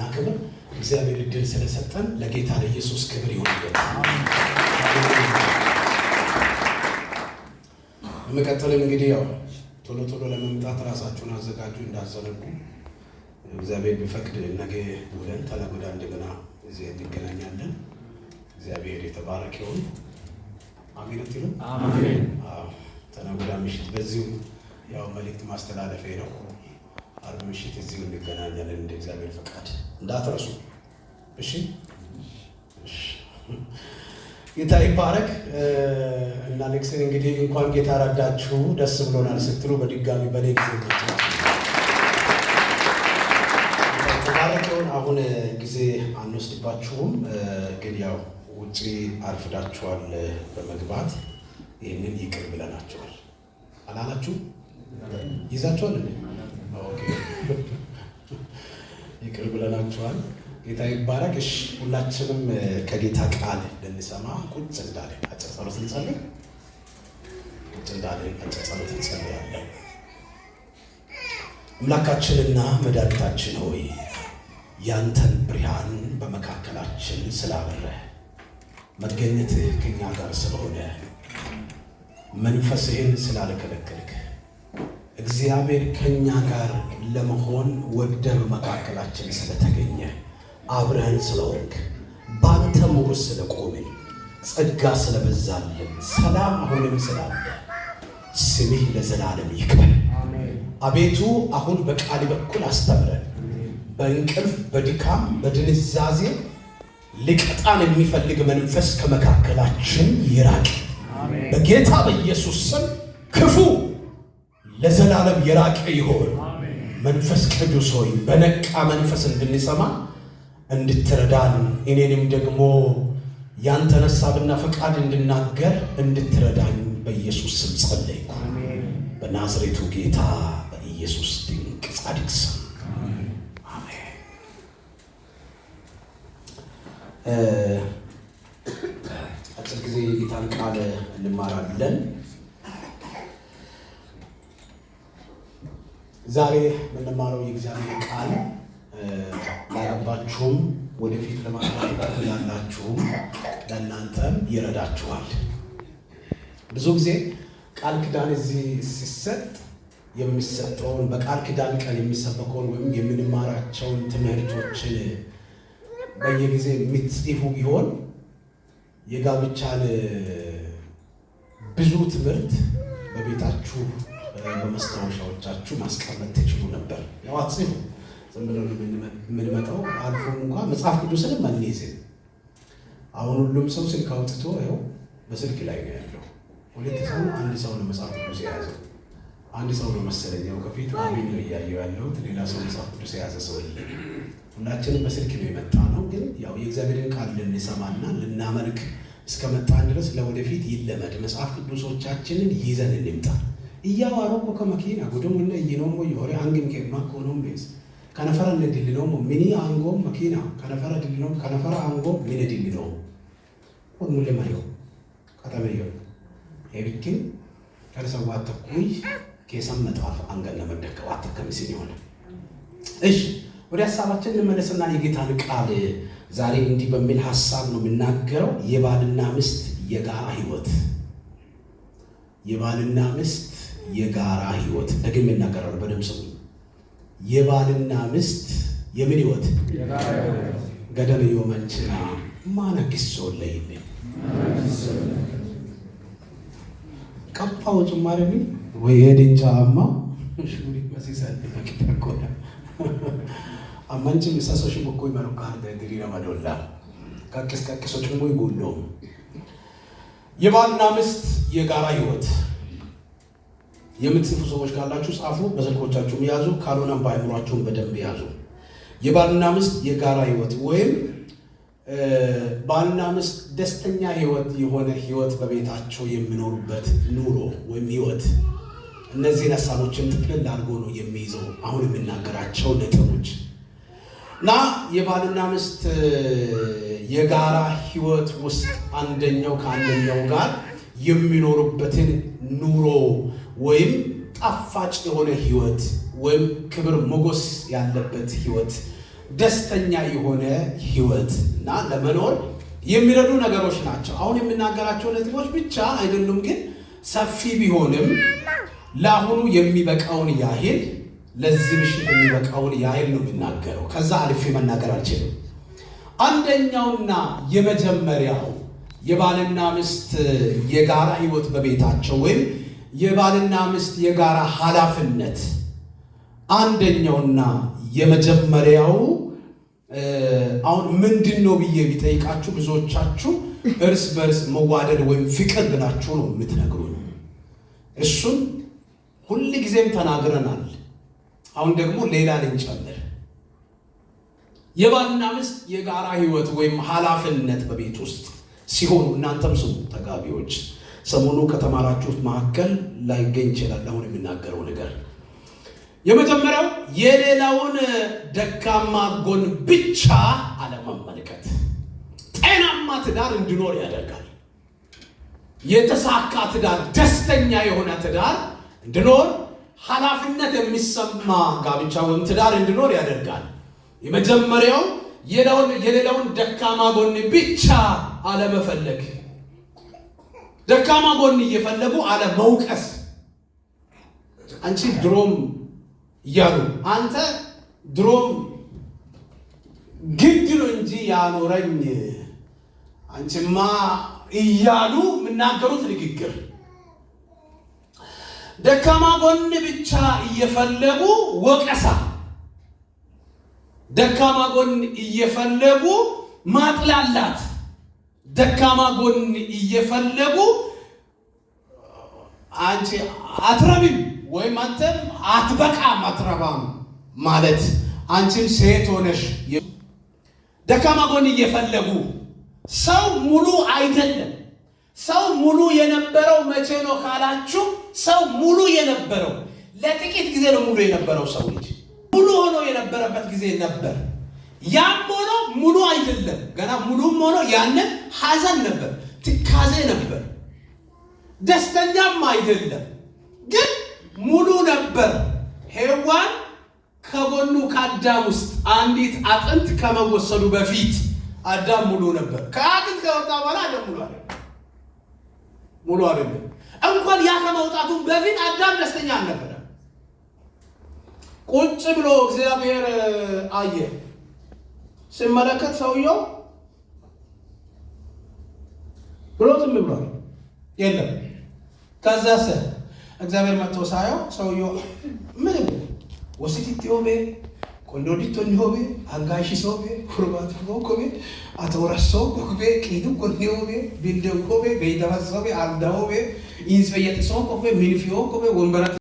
እንድናከብር እግዚአብሔር እድል ስለሰጠን ለጌታ ለኢየሱስ ክብር ይሁንለት። በመቀጠልም እንግዲህ ያው ቶሎ ለመምጣት ራሳችሁን አዘጋጁ እንዳዘነጉ። እግዚአብሔር ቢፈቅድ ነገ ውለን ተነገ ወዲያ እንደገና እዚህ እንገናኛለን። እግዚአብሔር የተባረከ ይሁን። አሜን አትሉ? አሜን። ተነገ ወዲያ ምሽት በዚሁ ያው መልእክት ማስተላለፌ ነው። ዓርብ ምሽት እዚሁ እንገናኛለን እንደ እግዚአብሔር ፈቃድ እንዳትረሱ። እሺ ጌታ ይባረክ። እና ሌክስን እንግዲህ እንኳን ጌታ ረዳችሁ ደስ ብሎናል ስትሉ በድጋሚ በሌክስ ተባረከውን። አሁን ጊዜ አንወስድባችሁም፣ ግን ያው ውጪ አርፍዳችኋል በመግባት ይህንን ይቅር ብለናችኋል። አላላችሁ ይዛችኋል እንዴ? ኦኬ ይቅር ብለናችኋል። ጌታ ይባረክ። እሺ ሁላችንም ከጌታ ቃል ልንሰማ ቁጭ እንዳለን አጭር ጸሎት እንጸልይ። ቁጭ እንዳለን አጭር ጸሎት እንጸልያለን። አምላካችንና መድኃኒታችን ሆይ ያንተን ብርሃን በመካከላችን ስላበረህ መገኘትህ ከኛ ጋር ስለሆነ መንፈስህን ስላልከለከልክ እግዚአብሔር ከኛ ጋር ለመሆን ወደህ በመካከላችን ስለተገኘ አብረን ስለሆንክ ባንተ ሞገስ ስለቆምን ጸጋ ስለበዛልን ሰላም አሁንም ስላለ ስምህ ለዘላለም ይክበር። አቤቱ አሁን በቃል በኩል አስተምረን። በእንቅልፍ በድካም በድንዛዜ ሊቀጣን የሚፈልግ መንፈስ ከመካከላችን ይራቅ በጌታ በኢየሱስ ስም። ክፉ ለዘላለም የራቀ ይሆን። መንፈስ ቅዱስ ሆይ በነቃ መንፈስ እንድንሰማ እንድትረዳን እኔንም ደግሞ ያንተን ሐሳብና ፈቃድ እንድናገር እንድትረዳኝ በኢየሱስ ስም ጸለይኩ። በናዝሬቱ ጌታ በኢየሱስ ድንቅ ጻድቅ ስም አሜን። አጭር ጊዜ የጌታን ቃል እንማራለን። ዛሬ የምንማረው የእግዚአብሔር ቃል ላያባችሁም ወደፊት ለማድረግ ያላችሁም ለእናንተም ይረዳችኋል። ብዙ ጊዜ ቃል ኪዳን እዚህ ሲሰጥ የሚሰጠውን በቃል ኪዳን ቀን የሚሰበከውን ወይም የምንማራቸውን ትምህርቶችን በየጊዜ የምትጽፉ ቢሆን የጋብቻን ብዙ ትምህርት በቤታችሁ በመስታወሻዎቻችሁ ማስቀመጥ ትችሉ ነበር። ያው አትጽፉ፣ ዝም ብለን የምንመጣው አልፎም እንኳን መጽሐፍ ቅዱስን አንይዝም። አሁን ሁሉም ሰው ስልክ አውጥቶ ይኸው በስልክ ላይ ነው ያለው። ሁለት ሰው አንድ ሰው ነው መጽሐፍ ቅዱስ የያዘው። አንድ ሰው ነው መሰለኝ ያው ከፊት አሜን ነው እያየሁ ያለሁት። ሌላ ሰው መጽሐፍ ቅዱስ የያዘ ሰው የለም። ሁላችንም በስልክ ነው የመጣ ነው። ግን ያው የእግዚአብሔርን ቃል ልንሰማና ልናመልክ እስከመጣን ድረስ ለወደፊት ይለመድ። መጽሐፍ ቅዱሶቻችንን ይዘን እንምጣ። እያዋሮ ከመኪና ጉደም እና ይኖም ይሆሪ አንግም ከማ ኮኖም ቤስ ከነፈረ እንደድልኖም ሚኒ አንጎም መኪና ከነፈረ ድልኖም ከነፈረ አንጎም ሚኒ ድልኖም ሁሉ ለማየው ከተመየው የብኪን ከሰዋት ተኩይ ከሰም መጣፍ አንገለ መደከው አተከምሲን ይሆነ። እሺ ወደ ሐሳባችን እንመለስና የጌታን ቃል ዛሬ እንዲህ በሚል ሐሳብ ነው የምናገረው። የባልና ሚስት የጋራ ህይወት። የባልና ሚስት የጋራ ህይወት ደግሜ እናገራለሁ፣ በደምብ ስሙ። የባልና ሚስት የምን ህይወት? የጋራ ህይወት። ገደል የወመንችና ማነግሶ ለይኔ ቀጳው ጭማሪ ወይ የደንቻማ ሹሪ ማሲሳል ተከተቆላ አማንቺ ምሳሶሽ በኮይ ማሩካር ደድሪና ማዶላ ካከስካከሶ ጭሞ ይጎሎ የባልና ሚስት የጋራ ህይወት የምትጽፉ ሰዎች ካላችሁ ጻፉ፣ በስልኮቻችሁ ያዙ፣ ካልሆነም በአእምሯችሁ በደንብ ያዙ። የባልና ሚስት የጋራ ህይወት ወይም ባልና ሚስት ደስተኛ ህይወት የሆነ ህይወት በቤታቸው የሚኖሩበት ኑሮ ወይም ህይወት። እነዚህን ሐሳቦችን ጥቅልል አድርጎ ነው የሚይዘው አሁን የምናገራቸው ነጥቦች። እና የባልና ሚስት የጋራ ህይወት ውስጥ አንደኛው ከአንደኛው ጋር የሚኖሩበትን ኑሮ ወይም ጣፋጭ የሆነ ህይወት ወይም ክብር ሞገስ ያለበት ህይወት ደስተኛ የሆነ ህይወት እና ለመኖር የሚረዱ ነገሮች ናቸው። አሁን የምናገራቸው ነጥቦች ብቻ አይደሉም፣ ግን ሰፊ ቢሆንም ለአሁኑ የሚበቃውን ያህል ለዚህ ምሽት የሚበቃውን ያህል ነው የምናገረው። ከዛ አልፌ መናገር አልችልም። አንደኛውና የመጀመሪያው የባልና ሚስት የጋራ ህይወት በቤታቸው ወይም የባልና ሚስት የጋራ ኃላፊነት አንደኛውና የመጀመሪያው አሁን ምንድነው ብዬ ቢጠይቃችሁ ብዙዎቻችሁ እርስ በርስ መዋደድ ወይም ፍቅር ብላችሁ ነው የምትነግሩን። እሱን ሁሉ ጊዜም ተናግረናል። አሁን ደግሞ ሌላ ልንጨምር። የባልና ሚስት የጋራ ህይወት ወይም ኃላፊነት በቤት ውስጥ ሲሆኑ እናንተም ስሙ ተጋቢዎች፣ ሰሞኑ ከተማራችሁት መካከል ላይገኝ ይችላል አሁን የሚናገረው ነገር። የመጀመሪያው የሌላውን ደካማ ጎን ብቻ አለመመልከት ጤናማ ትዳር እንዲኖር ያደርጋል። የተሳካ ትዳር፣ ደስተኛ የሆነ ትዳር እንዲኖር፣ ኃላፊነት የሚሰማ ጋብቻ ወይም ትዳር እንዲኖር ያደርጋል። የመጀመሪያው የሌላውን ደካማ ጎን ብቻ አለመፈለግ፣ ደካማ ጎን እየፈለጉ አለመውቀስ። አንቺ ድሮም እያሉ አንተ ድሮም ግድ ነው እንጂ ያኖረኝ አንቺማ እያሉ የምናገሩት ንግግር። ደካማ ጎን ብቻ እየፈለጉ ወቀሳ፣ ደካማ ጎን እየፈለጉ ማጥላላት፣ ደካማ ጎን እየፈለጉ አንቺ አትረቢም ወይም አንተም አትበቃም አትረባም ማለት፣ አንቺም ሴት ሆነሽ ደካማ ጎን እየፈለጉ። ሰው ሙሉ አይደለም። ሰው ሙሉ የነበረው መቼ ነው ካላችሁ፣ ሰው ሙሉ የነበረው ለጥቂት ጊዜ ነው ሙሉ የነበረው። ሰው ልጅ ሙሉ ሆኖ የነበረበት ጊዜ ነበር። ያም ሆኖ ሙሉ አይደለም። ገና ሙሉም ሆኖ ያንን ሐዘን ነበር፣ ትካዜ ነበር፣ ደስተኛም አይደለም፣ ግን ሙሉ ነበር። ሔዋን ከጎኑ ከአዳም ውስጥ አንዲት አጥንት ከመወሰዱ በፊት አዳም ሙሉ ነበር። ከአጥንት ከወጣ በኋላ አዳም ሙሉ አይደለም። እንኳን ያ ከመውጣቱ በፊት አዳም ደስተኛ አልነበረም። ቁጭ ብሎ እግዚአብሔር አየ። ሲመለከት ሰውየው ብሎ ዝም ብሏል፣ የለም። ከዛስ እግዚአብሔር መጥቶ ሳየው ሰውየው ምንም ወሲቲት ሆቤ ቆንዶዲቶ ሆቤ አንጋሺ ሶቤ ኩርባት ሆቤ አተወራሶ ሆቤ ቂዱ ቆንዲዮቤ ቢልደው ሆቤ በይደባሶቤ አልዳሆቤ ኢንስፈየት ሶ ሆቤ ሚንፊዮ ሆቤ ወንበራት